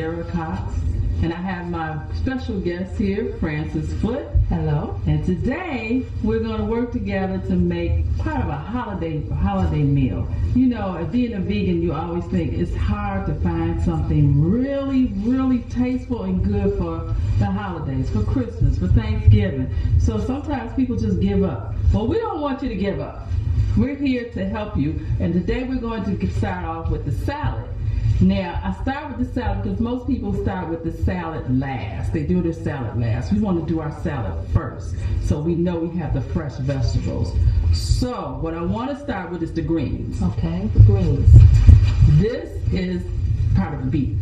Zirrah, and I have my special guest here, Francis Foote. Hello. And today we're going to work together to make part of a holiday meal. You know, being a vegan, you always think it's hard to find something really, really tasteful and good for the holidays, for Christmas, for Thanksgiving. So sometimes people just give up. Well, we don't want you to give up. We're here to help you, and today we're going to start off with the salad. Now, I start with the salad because most people start with the salad last. They do their salad last. We want to do our salad first, so we know we have the fresh vegetables. So, what I want to start with is the greens. Okay, the greens. This is part of the beet.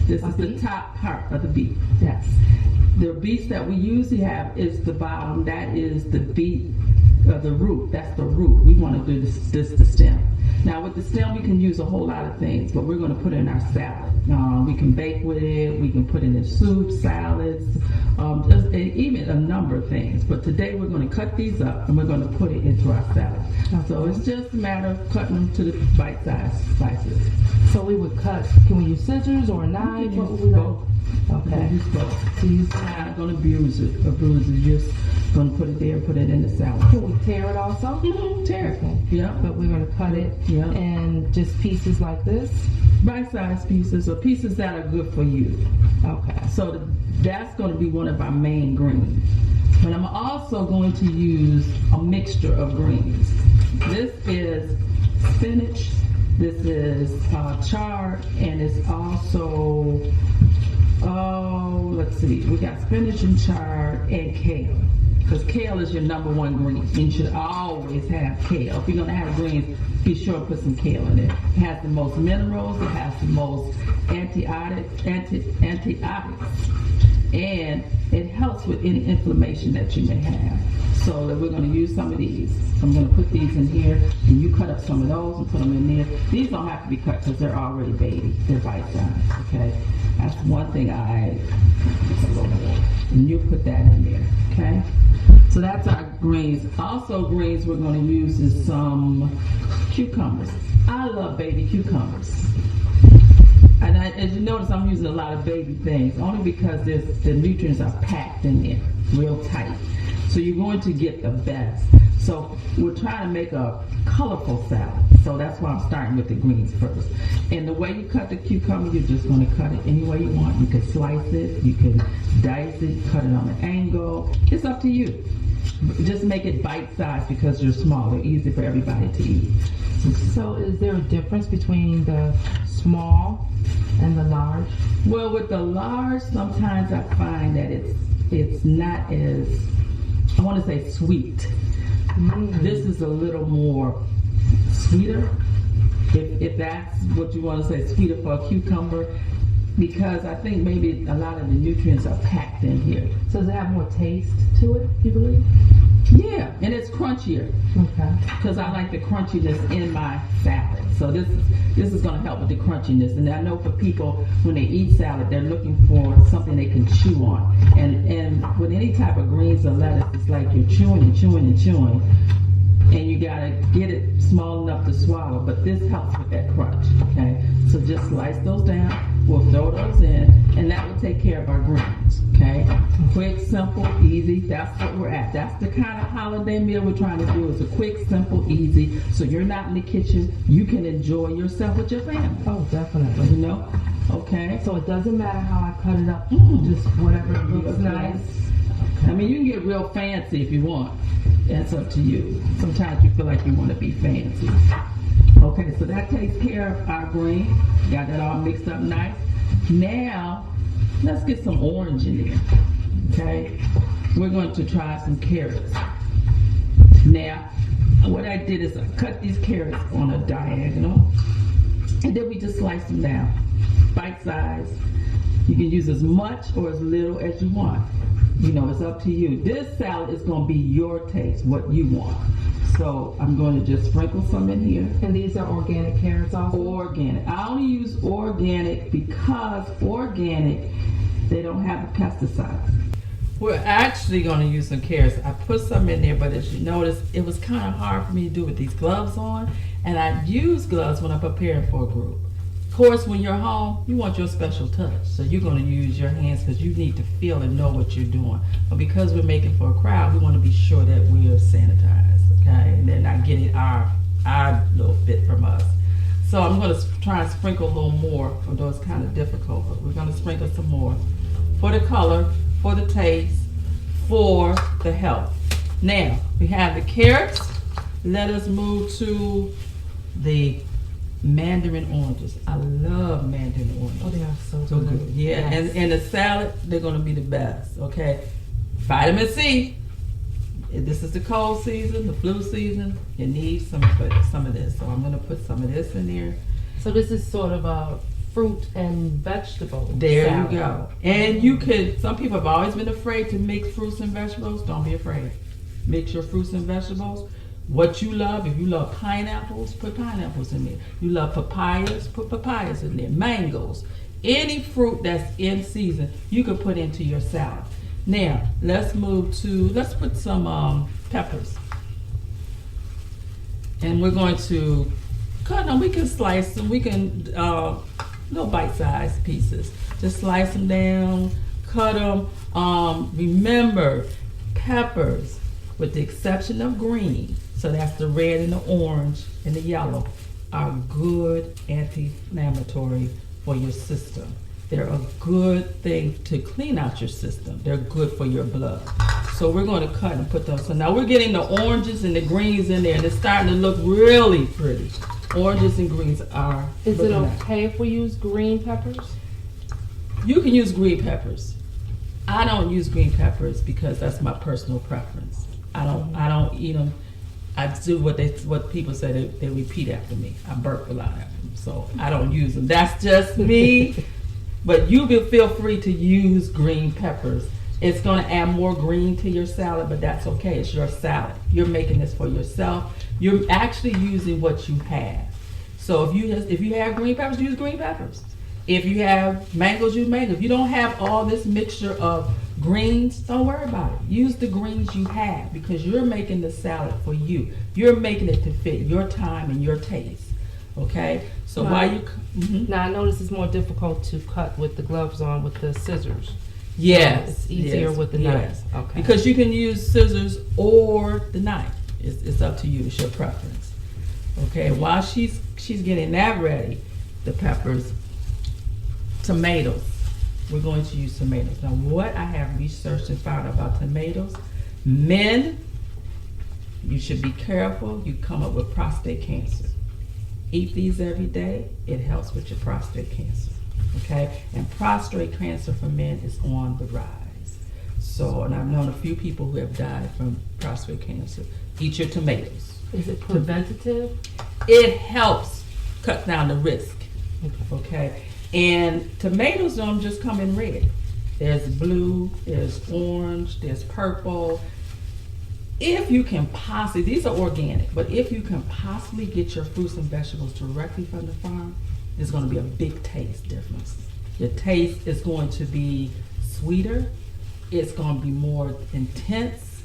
This is the top part of the beet. Yes. The beets that we usually have is the bottom. That is the beet, the root. That's the root. We want to do this the stem. Now with the stem, we can use a whole lot of things, but we're going to put it in our salad. We can bake with it. We can put it in soup, salads, even a number of things. But today we're going to cut these up and we're going to put it into our salad. Okay. So it's just a matter of cutting them to the bite-sized slices. So we would cut. Can we use scissors or a knife? What would we both? Okay. Use both. So you're not going to bruise it. You're just going to put it there, put it in the salad. Can we tear it also? Mm-hmm. Tear it. Okay. Yeah. But we're going to cut it in just pieces like this? Bite-sized pieces, or pieces that are good for you. Okay. So that's going to be one of our main greens. But I'm also going to use a mixture of greens. This is spinach, this is chard, and it's also, let's see, we got spinach and chard and kale. Because kale is your number one green. And you should always have kale. If you're going to have greens, be sure to put some kale in it. It has the most minerals, it has the most antioxidants, and it helps with any inflammation that you may have. So we're going to use some of these. I'm going to put these in here, and you cut up some of those and put them in there. These don't have to be cut because they're already baby. They're bite-sized, okay? That's one thing and you put that in there, okay? So that's our greens. Also greens we're going to use is some cucumbers. I love baby cucumbers. And as you notice, I'm using a lot of baby things, only because the nutrients are packed in there, real tight. So you're going to get the best. So we're trying to make a colorful salad. So that's why I'm starting with the greens first. And the way you cut the cucumber, you're just going to cut it any way you want. You can slice it, you can dice it, cut it on an angle. It's up to you. Just make it bite-sized because they're small. They're easy for everybody to eat. So is there a difference between the small and the large? Well, with the large, sometimes I find that it's not as, I want to say sweet. This is a little more sweeter, if that's what you want to say, sweeter for a cucumber, because I think maybe a lot of the nutrients are packed in here. So does it have more taste to it, you believe? Yeah, and it's crunchier. Okay. Because I like the crunchiness in my salad. So this is going to help with the crunchiness. And I know for people, when they eat salad, they're looking for something they can chew on. And with any type of greens or lettuce, it's like you're chewing and chewing and chewing. And you got to get it small enough to swallow. But this helps with that crunch, okay? So just slice those down. We'll throw those in, and that will take care of our greens, okay? Quick, simple, easy. That's what we're at. That's the kind of holiday meal we're trying to do. It's a quick, simple, easy. So you're not in the kitchen. You can enjoy yourself with your family. Oh, definitely. You know? Okay. So it doesn't matter how I cut it up. Just whatever looks nice. I mean, you can get real fancy if you want. That's up to you. Sometimes you feel like you want to be fancy. Okay, so that takes care of our green. Got that all mixed up nice. Now, let's get some orange in there. Okay? We're going to try some carrots. Now, what I did is I cut these carrots on a diagonal, and then we just slice them down. Bite size. You can use as much or as little as you want. You know, it's up to you. This salad is going to be your taste, what you want. So I'm going to just sprinkle some in here. And these are organic carrots also? Organic. I only use organic because organic, they don't have the pesticides. We're actually going to use some carrots. I put some in there, but as you notice, it was kind of hard for me to do with these gloves on. And I use gloves when I'm preparing for a group. course, when you're home, you want your special touch. So you're going to use your hands because you need to feel and know what you're doing. But because we're making for a crowd, we want to be sure that we're sanitized, okay? And they're not getting our little bit from us. So I'm going to try and sprinkle a little more, although it's kind of difficult, but we're going to sprinkle some more for the color, for the taste, for the health. Now, we have the carrots. Let us move to the mandarin oranges. I love mandarin oranges. Oh, they are so So good. good. Yeah, Yes. and the salad, they're going to be the best, okay? Vitamin C. This is the cold season, the flu season. You need some of this. So I'm going to put some of this in there. So this is sort of a fruit and vegetable There salad. you go. And you could, some people have always been afraid to mix fruits and vegetables. Don't be afraid. Mix your fruits and vegetables. What you love, if you love pineapples, put pineapples in there. You love papayas, put papayas in there. Mangoes. Any fruit that's in season, you could put into your salad. Now, let's put some peppers. And we're going to cut them. We can slice them. We can, little bite-sized pieces. Just slice them down, cut them. Remember, peppers, with the exception of green, so that's the red and the orange and the yellow, are good anti-inflammatory for your system. They're a good thing to clean out your system. They're good for your blood. So we're going to cut and put those. So now we're getting the oranges and the greens in there, and it's starting to look really pretty. Oranges and greens are. Is it looking nice. okay if we use green peppers? You can use green peppers. I don't use green peppers because that's my personal preference. I don't eat them. I do what people say, they repeat after me. I burp a lot after them, so I don't use them. That's just me. But you will feel free to use green peppers. It's going to add more green to your salad, but that's okay. It's your salad. You're making this for yourself. You're actually using what you have. So if you have green peppers, use green peppers. If you have mangoes, use mangoes. If you don't have all this mixture of greens, don't worry about it. Use the greens you have because you're making the salad for you. You're making it to fit your time and your taste. Okay? So Right. while you... Mhm. Now I notice it's more difficult to cut with the gloves on with the scissors. Yes. It's easier yes, with the yes. knife. Okay. Because you can use scissors or the knife. It's up to you. It's your preference. Okay. While she's getting that ready, the peppers, tomatoes. We're going to use tomatoes. Now, what I have researched and found about tomatoes, men, you should be careful. You come up with prostate cancer. Eat these every day. It helps with your prostate cancer. Okay? And prostate cancer for men is on the rise. So, and I've known a few people who have died from prostate cancer. Eat your tomatoes. Is it preventative? It helps cut down the risk. Okay. Okay? And tomatoes don't just come in red. There's blue, there's orange, there's purple. If you can possibly, these are organic, but if you can possibly get your fruits and vegetables directly from the farm, there's going to be a big taste difference. Your taste is going to be sweeter, it's going to be more intense,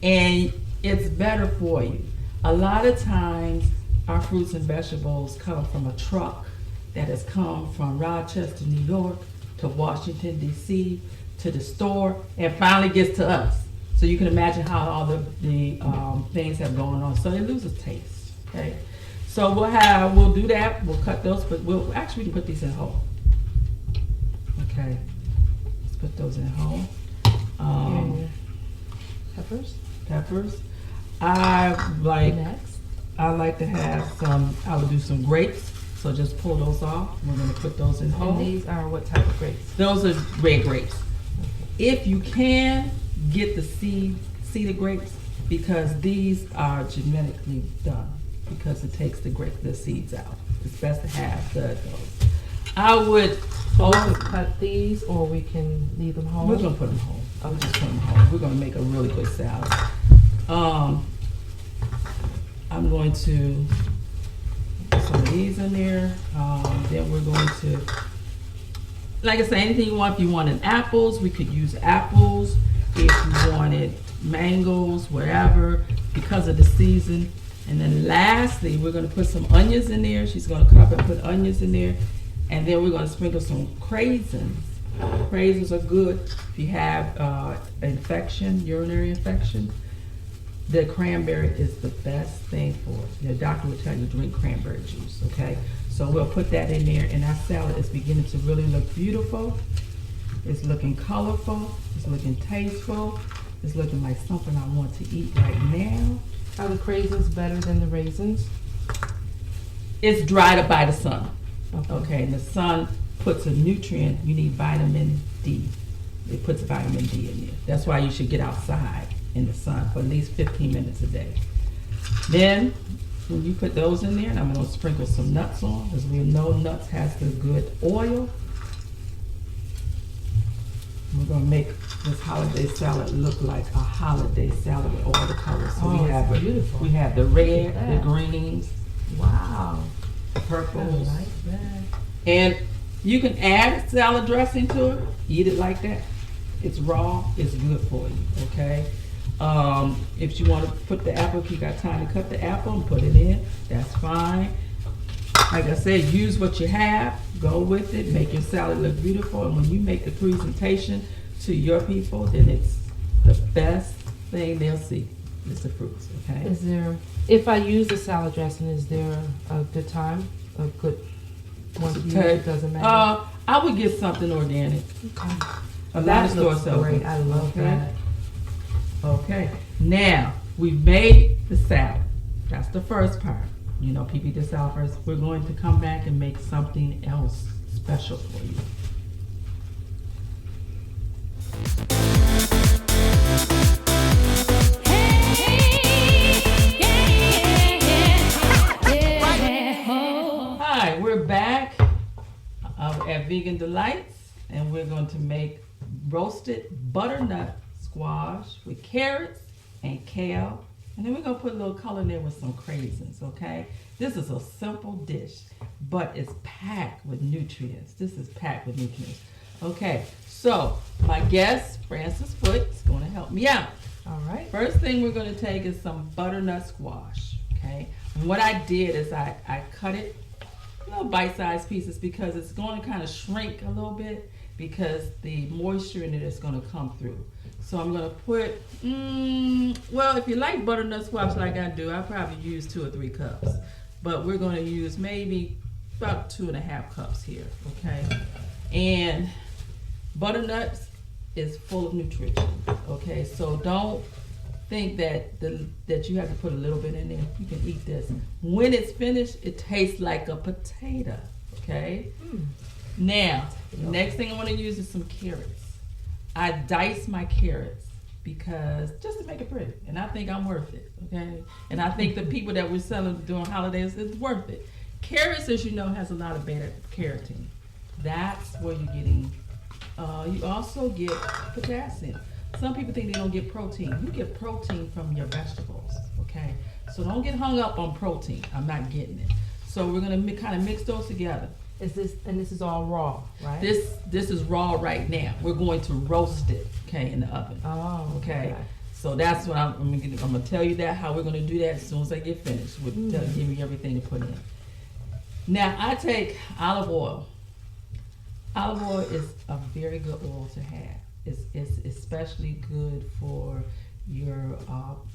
and it's better for you. A lot of times, our fruits and vegetables come from a truck that has come from Rochester, New York, to Washington, D.C., to the store, and finally gets to us. So you can imagine how all the things have gone on. So it loses taste, okay? So we'll do that. We'll cut those, but we can put these in whole. Okay, let's put those in whole. And peppers. Peppers. I like to have some. I would do some grapes. So just pull those off. We're going to put those in whole. And these are what type of grapes? Those are red grapes. If you can, get the seeded grapes because these are genetically done because it takes the seeds out. It's best to have those. I would So we also can cut these or we can leave them whole? we're gonna put them whole. We'll just put them whole. We're gonna make a really good salad. I'm going to put some of these in there. Then we're going to, like I said, anything you want. If you wanted apples, we could use apples. If you wanted mangoes, whatever, because of the season. And then lastly, we're gonna put some onions in there. She's gonna cut up and put onions in there. And then we're gonna sprinkle some craisins. Craisins are good if you have infection, urinary infection. The cranberry is the best thing for it. The doctor will tell you to drink cranberry juice, okay? So we'll put that in there, and our salad is beginning to really look beautiful. It's looking colorful. It's looking tasteful. It's looking like something I want to eat right now. Are the craisins better than the raisins? It's dried up by the sun. Okay. Okay, and the sun puts a nutrient. You need vitamin D. It puts vitamin D in there. That's why you should get outside in the sun for at least 15 minutes a day. Then, when you put those in there, and I'm going to sprinkle some nuts on, because we know nuts has the good oil. We're going to make this holiday salad look like a holiday salad with all the colors. So Oh, we have it's beautiful. We have the red, Look at the that. greens, Wow. I purples, like that. and you can add salad dressing to it. Eat it like that. It's raw. It's good for you. Okay. If you want to put the apple, if you got time to cut the apple and put it in, that's fine. Like I said, use what you have. Go with it. Make your salad look beautiful. And when you make the presentation to your people, then it's the best thing they'll see. It's the fruits. Okay. Is there, if I use the salad dressing, is there a good time? A good one to use? It doesn't matter. I would get something organic. Okay. A lot That of stores looks sell great. them. I love Okay. that. Okay, now we've made the salad. That's the first part. You know, people eat the salad first. We're going to come back and make something else special for you. Hi, we're back at Vegan Delights, and we're going to make roasted butternut squash with carrots and kale, and then we're gonna put a little color in there with some craisins. Okay, this is a simple dish, but it's packed with nutrients. This is packed with nutrients. Okay, so my guest Francis Foote is going to help me out. All right. First thing we're going to take is some butternut squash. Okay, and what I did is I cut it little bite-sized pieces because it's going to kind of shrink a little bit because the moisture in it is going to come through. So I'm going to put, well, if you like butternut squash like I do, I'll probably use 2 or 3 cups. But we're going to use maybe about 2.5 cups here, okay? And butternut is full of nutrition, okay? So don't think that that you have to put a little bit in there. You can eat this. When it's finished, it tastes like a potato, okay? Now, the next thing I want to use is some carrots. I dice my carrots because just to make it pretty, and I think I'm worth it, okay? And I think the people that we're selling during holidays, it's worth it. Carrots, as you know, has a lot of beta carotene. That's where you're getting. You also get potassium. Some people think they don't get protein. You get protein from your vegetables, okay? So don't get hung up on protein. I'm not getting it. So we're gonna kind of mix those together. This is all raw, right? This is raw right now. We're going to roast it, okay, in the oven. Oh, Okay. So that's what I'm gonna tell you that how we're gonna do that as soon as I get finished. We'll give you everything to put in. Now I take olive oil. Olive oil is a very good oil to have. It's especially good for your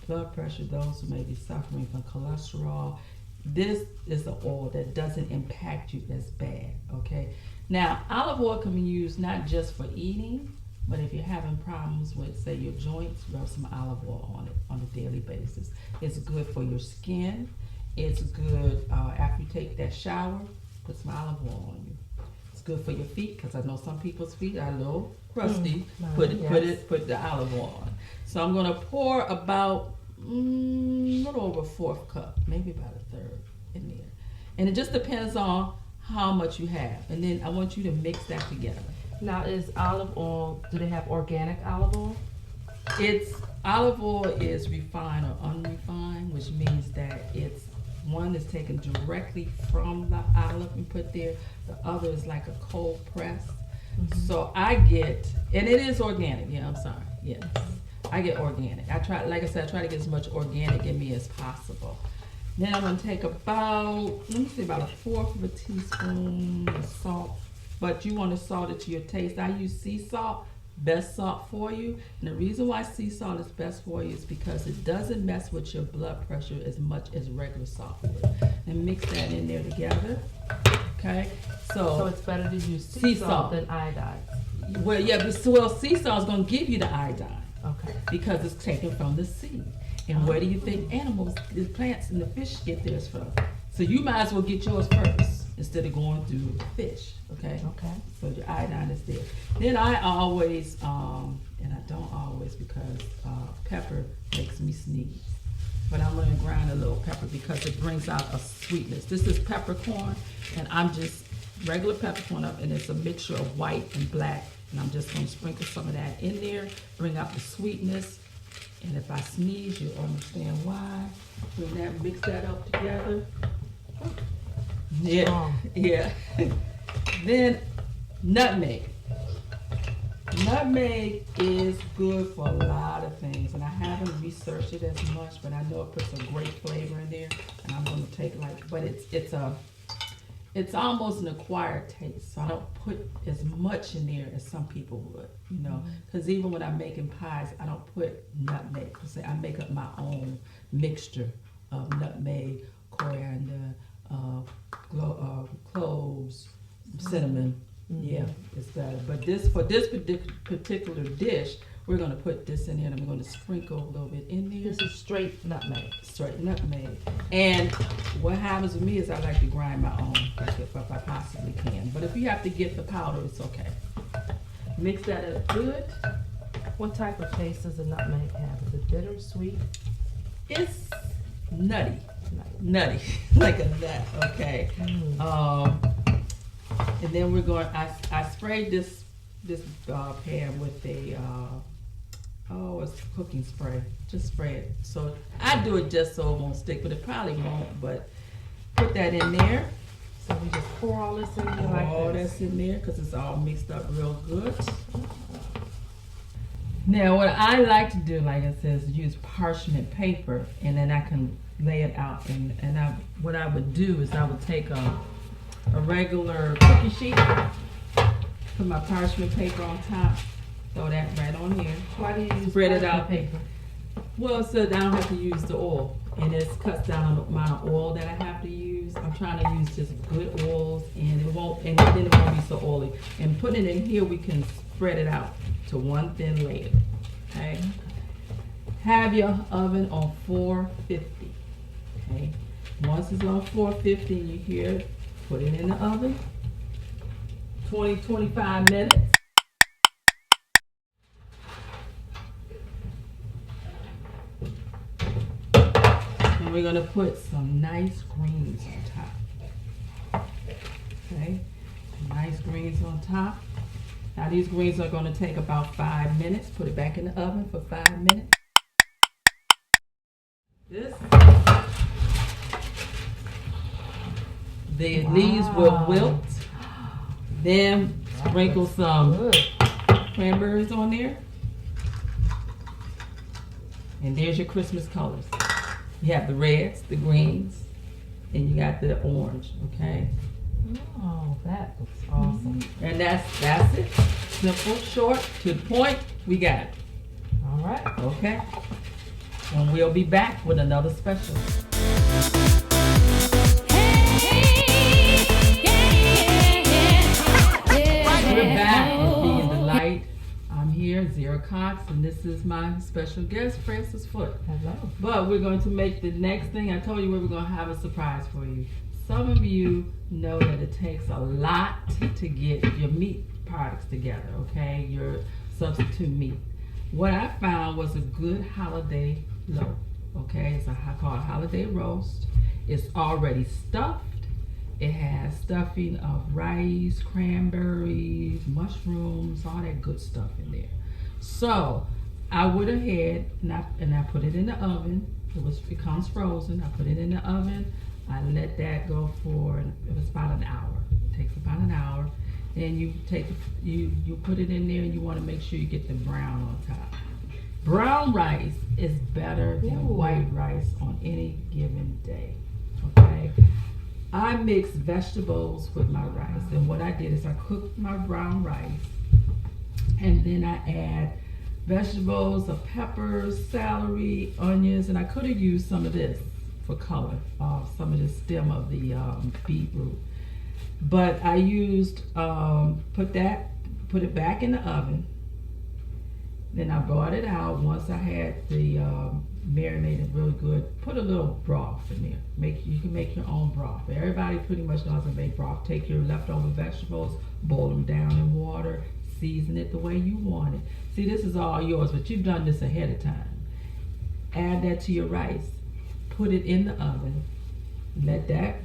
blood pressure, those who may be suffering from cholesterol. This is the oil that doesn't impact you as bad, okay? Now, olive oil can be used not just for eating, but if you're having problems with, say, your joints, rub some olive oil on it on a daily basis. It's good for your skin. It's good after you take that shower, put some olive oil on you. It's good for your feet, because I know some people's feet are a little crusty. Put the olive oil on. So I'm gonna pour about a little over 1/4 cup, maybe about 1/3 in there. And it just depends on how much you have. And then I want you to mix that together. Now, is olive oil, do they have organic olive oil? Olive oil is refined or unrefined, which means that one is taken directly from the olive and put there. The other is like a cold press. So I get, and it is organic. Yeah, I'm sorry. Yeah, I get organic. I try to get as much organic in me as possible. Then I'm gonna take about, let me see, about 1/4 of a teaspoon of salt. But you want to salt it to your taste. I use sea salt, best salt for you. And the reason why sea salt is best for you is because it doesn't mess with your blood pressure as much as regular salt would. And mix that in there together. Okay? So it's better to use sea salt than iodine. Well, yeah, but sea salt is gonna give you the iodine. Okay. Because it's taken from the sea. And where do you think animals, the plants and the fish get theirs from? So you might as well get yours first instead of going through the fish, okay? Okay. So your iodine is there. Then I always, and I don't always because pepper makes me sneeze. But I'm gonna grind a little pepper because it brings out a sweetness. This is peppercorn, and I'm just regular peppercorn up, and it's a mixture of white and black. And I'm just gonna sprinkle some of that in there, bring out the sweetness. And if I sneeze, you'll understand why. Bring that, mix that up together. Yeah, yeah. Then nutmeg. Nutmeg is good for a lot of things, and I haven't researched it as much, but I know it puts a great flavor in there. And I'm gonna take but it's almost an acquired taste, so I don't put as much in there as some people would, you know. Because even when I'm making pies, I don't put nutmeg. Cause I make up my own mixture of nutmeg, coriander, cloves, cinnamon. Yeah, it's better. But for this particular dish, we're gonna put this in there, and I'm gonna sprinkle a little bit in there. This is straight nutmeg. Straight nutmeg. And what happens with me is I like to grind my own if I possibly can. But if you have to get the powder, it's okay. Mix that up good. What type of taste does the nutmeg have? Is it bitter, sweet? It's nutty. Nutty. Like a nut, okay. And then we're going, I sprayed this pan with a, it's cooking spray. Just spray it. So I do it just so it won't stick, but it probably won't. But put that in there. So we just pour all this in there like this. All that's in there because it's all mixed up real good. Now what I like to do, like I said, is use parchment paper, and then I can lay it out. What I would do is I would take a regular cookie sheet, put my parchment paper on top, throw that right on here. Why do you use spread it parchment out paper? Well, so that I don't have to use the oil, and it cuts down on the amount of oil that I have to use. I'm trying to use just good oils, and then it won't be so oily. And putting it in here, we can spread it out to one thin layer. Okay. Have your oven on 450. Okay. Once it's on 450, and you hear it, put it in the oven. 20-25 minutes. And we're gonna put some nice greens on top. Okay, nice greens on top. Now these greens are gonna take about 5 minutes. Put it back in the oven for 5 minutes. The leaves will wilt. Then sprinkle some cranberries on there. And there's your Christmas colors. You have the reds, the greens, and you got the orange, okay? Oh, that looks awesome. And that's it. Simple, short, to the point, we got it. All right. Okay? And we'll be back with another special. We're back with Being the Light. I'm here, Zirrah, and this is my special guest, Francis Foote. Hello. But we're going to make the next thing. I told you we're going to have a surprise for you. Some of you know that it takes a lot to get your meat products together, okay? Your substitute meat. What I found was a good holiday loaf, okay? It's called holiday roast. It's already stuffed. It has stuffing of rice, cranberries, mushrooms, all that good stuff in there. So I went ahead and I put it in the oven. It comes frozen. I put it in the oven. I let that go for, it was about an hour. It takes about an hour. Then you put it in there, and you want to make sure you get the brown on top. Brown rice is better than white rice on any given day. Okay. I mix vegetables with my rice, and what I did is I cooked my brown rice, and then I add vegetables of peppers, celery, onions, and I could have used some of this for color, some of the stem of the beetroot. But I used, put it back in the oven. Then I brought it out once I had the marinated really good. Put a little broth in there. You can make your own broth. Everybody pretty much knows how to make broth. Take your leftover vegetables, boil them down in water, season it the way you want it. See, this is all yours, but you've done this ahead of time. Add that to your rice. Put it in the oven. Let that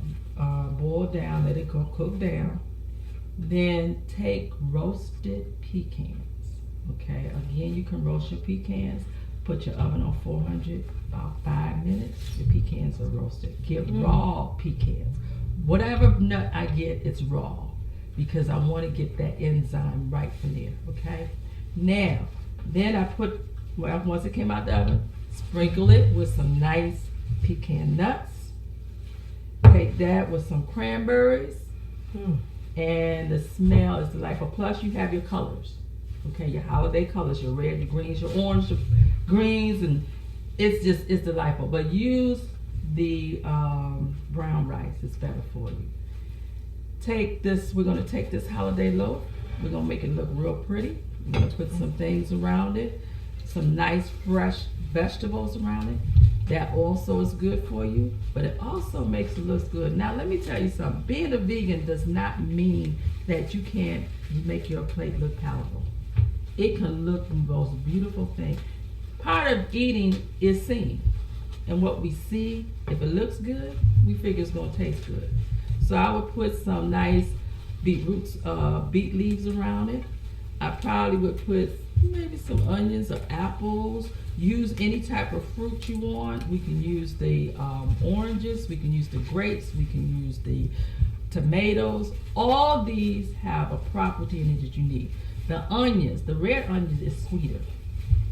boil down. Let it cook down. Then take roasted pecans. Okay, again, you can roast your pecans. Put your oven on 400, about 5 minutes. Your pecans are roasted. Get raw pecans. Whatever nut I get, it's raw because I want to get that enzyme right from there. Okay. Now, then I put, once it came out the oven, sprinkle it with some nice pecan nuts. Take that with some cranberries. And the smell is delightful. Plus, you have your colors. Okay, your holiday colors, your red, your greens, your orange, your greens, and it's delightful. But use the brown rice, it's better for you. Take this, we're gonna take this holiday loaf, we're gonna make it look real pretty. We're gonna put some things around it, some nice fresh vegetables around it. That also is good for you, but it also makes it look good. Now let me tell you something, being a vegan does not mean that you can't make your plate look palatable. It can look the most beautiful thing. Part of eating is seeing. And what we see, if it looks good, we figure it's gonna taste good. So I would put some nice beet leaves around it. I probably would put maybe some onions or apples. Use any type of fruit you want. We can use the oranges, we can use the grapes, we can use the tomatoes. All these have a property in it that you need. The onions, the red onions is sweeter.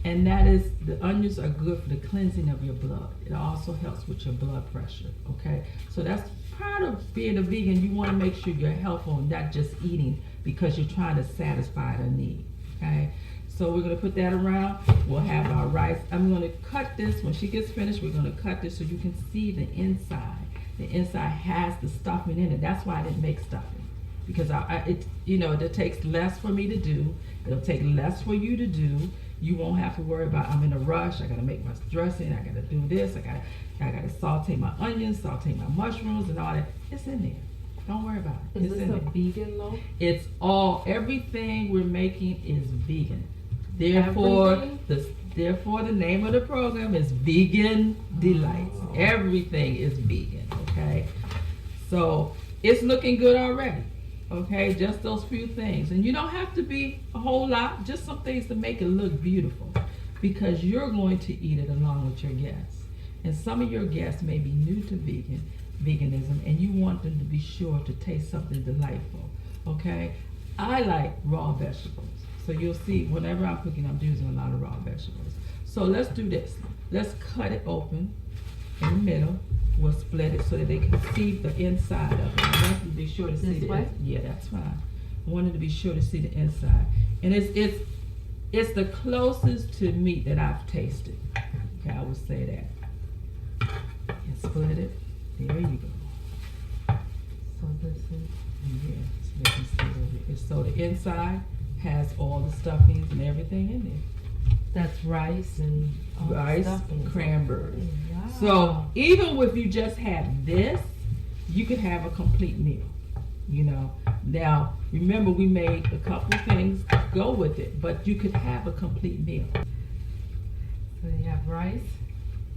And that is, the onions are good for the cleansing of your blood. It also helps with your blood pressure, okay? So that's part of being a vegan. You want to make sure you're healthful and not just eating because you're trying to satisfy a need, okay? So we're going to put that around. We'll have our rice. I'm going to cut this. When she gets finished, we're going to cut this so you can see the inside. The inside has the stuffing in it. That's why I didn't make stuffing. Because it takes less for me to do. It'll take less for you to do. You won't have to worry about, I'm in a rush, I gotta make my dressing, I gotta do this, I gotta saute my onions, saute my mushrooms and all that. It's in there. Don't worry about it. Is this a vegan loaf? It's everything we're making is vegan. Therefore, the name of the program is Vegan Delights. Everything is vegan, okay? So it's looking good already. Okay, just those few things. And you don't have to be a whole lot, just some things to make it look beautiful because you're going to eat it along with your guests. And some of your guests may be new to veganism and you want them to be sure to taste something delightful. Okay, I like raw vegetables. So you'll see whenever I'm cooking, I'm using a lot of raw vegetables. So let's do this. Let's cut it open in the middle. We'll split it so that they can see the inside of it. I want them to be sure to see the inside. Yeah, that's fine. I wanted to be sure to see the inside. And it's the closest to meat that I've tasted. Okay, I would say that. And split it. There you go. So this is, yeah, so they can see over here. So the inside has all the stuffings and everything in there. that's rice and all Rice, stuff and cranberries. Wow. So even if you just have this, you could have a complete meal. You know. Now remember, we made a couple things to go with it, but you could have a complete meal. So you have rice.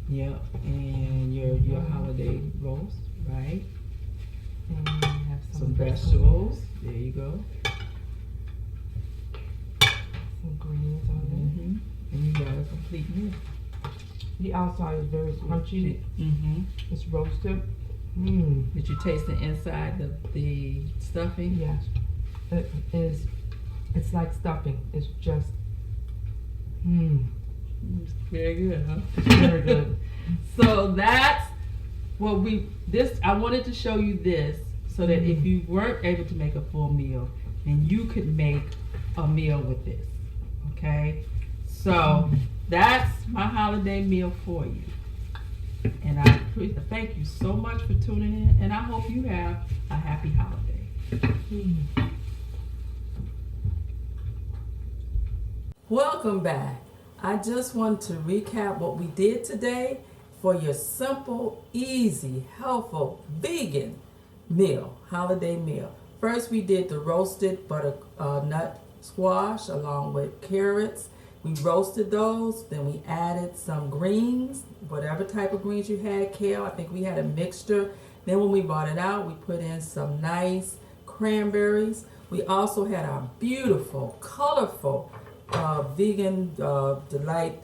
Yeah, and your holiday roast, right? And you have Some vegetables. There you go. Some greens on Mm-hmm. And you got a complete meal. it. The outside is very crunchy. Mm-hmm. It's roasted. Mmm. Did you taste the inside, the stuffing? Yes. It is. It's like stuffing. It's just. Mmm. Very good, huh? Very good. So that's Well, I wanted to show you this so that if you weren't able to make a full meal, then you could make a meal with this. Okay? So that's my holiday meal for you. And I thank you so much for tuning in, and I hope you have a happy holiday. Welcome back. I just want to recap what we did today for your simple, easy, healthful, vegan meal, holiday meal. First, we did the roasted butternut squash along with carrots. We roasted those, then we added some greens, whatever type of greens you had, kale. I think we had a mixture. Then when we brought it out, we put in some nice cranberries. We also had our beautiful, colorful vegan delights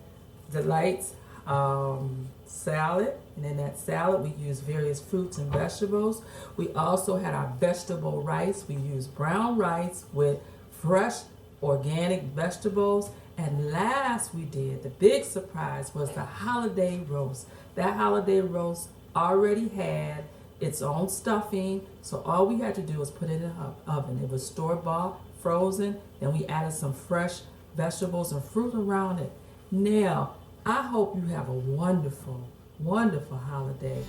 salad. And in that salad, we used various fruits and vegetables. We also had our vegetable rice. We used brown rice with fresh organic vegetables. And last we did, the big surprise was the holiday roast. That holiday roast already had its own stuffing, so all we had to do was put it in the oven. It was store-bought, frozen, then we added some fresh vegetables and fruit around it. Now, I hope you have a wonderful, wonderful holiday.